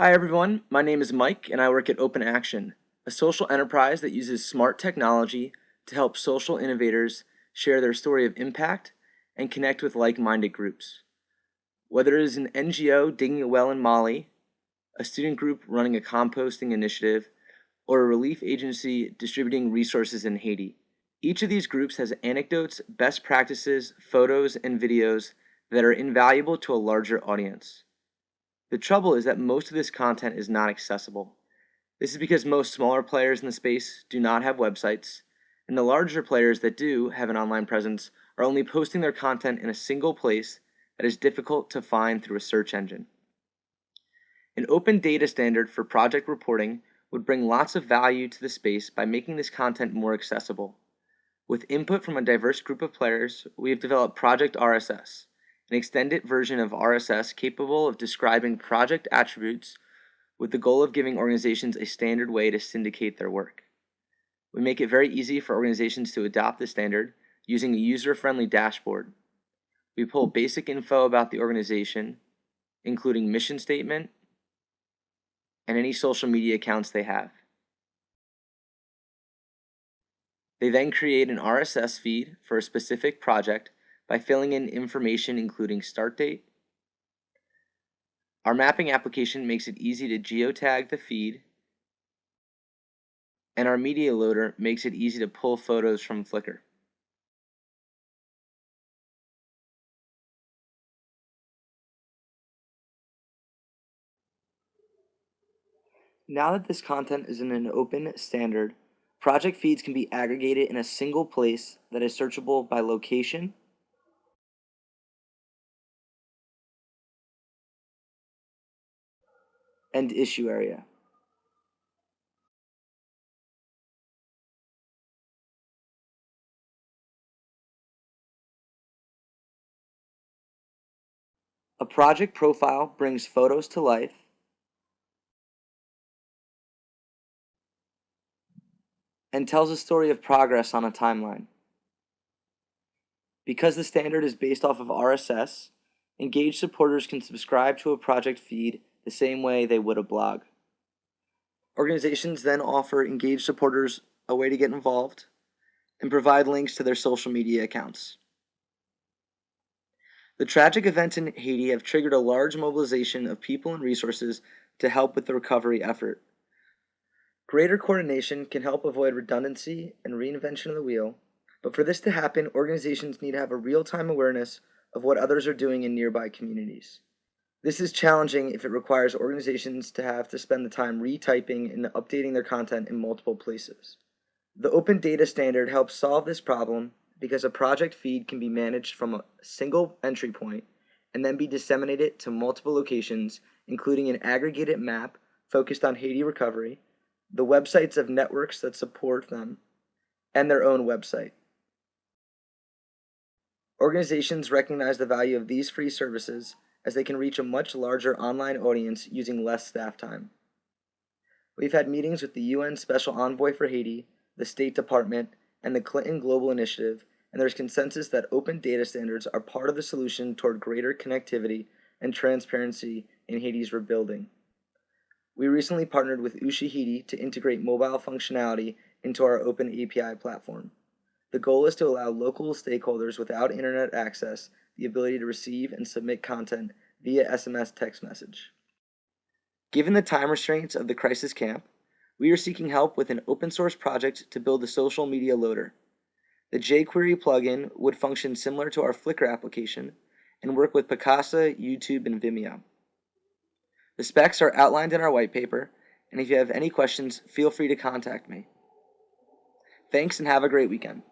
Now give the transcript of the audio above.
Hi everyone, my name is Mike and I work at Open Action, a social enterprise that uses smart technology to help social innovators share their story of impact and connect with like-minded groups. Whether it is an NGO digging a well in Mali, a student group running a composting initiative, or a relief agency distributing resources in Haiti, each of these groups has anecdotes, best practices, photos, and videos that are invaluable to a larger audience. The trouble is that most of this content is not accessible. This is because most smaller players in the space do not have websites, and the larger players that do have an online presence are only posting their content in a single place that is difficult to find through a search engine. An open data standard for project reporting would bring lots of value to the space by making this content more accessible. With input from a diverse group of players, we have developed Project RSS, an extended version of RSS capable of describing project attributes with the goal of giving organizations a standard way to syndicate their work. We make it very easy for organizations to adopt the standard using a user-friendly dashboard. We pull basic info about the organization, including mission statement and any social media accounts they have. They then create an RSS feed for a specific project by filling in information including start date. Our mapping application makes it easy to geotag the feed, and our media loader makes it easy to pull photos from Flickr. Now that this content is in an open standard, project feeds can be aggregated in a single place that is searchable by location and issue area. A project profile brings photos to life and tells a story of progress on a timeline. Because the standard is based off of RSS, engaged supporters can subscribe to a project feed the same way they would a blog. Organizations then offer engaged supporters a way to get involved and provide links to their social media accounts. The tragic events in Haiti have triggered a large mobilization of people and resources to help with the recovery effort. Greater coordination can help avoid redundancy and reinvention of the wheel, but for this to happen, organizations need to have a real-time awareness of what others are doing in nearby communities. This is challenging if it requires organizations to have to spend the time retyping and updating their content in multiple places. The Open Data Standard helps solve this problem because a project feed can be managed from a single entry point and then be disseminated to multiple locations, including an aggregated map focused on Haiti recovery, the websites of networks that support them, and their own website. Organizations recognize the value of these free services as they can reach a much larger online audience using less staff time. We've had meetings with the UN Special Envoy for Haiti, the State Department, and the Clinton Global Initiative, and there's consensus that open data standards are part of the solution toward greater connectivity and transparency in Haiti's rebuilding. We recently partnered with Ushahidi to integrate mobile functionality into our open API platform. The goal is to allow local stakeholders without internet access the ability to receive and submit content via SMS text message. Given the time restraints of the crisis camp, we are seeking help with an open source project to build a social media loader. The jQuery plugin would function similar to our Flickr application and work with Picasa, YouTube, and Vimeo. The specs are outlined in our white paper, and if you have any questions, feel free to contact me. Thanks and have a great weekend.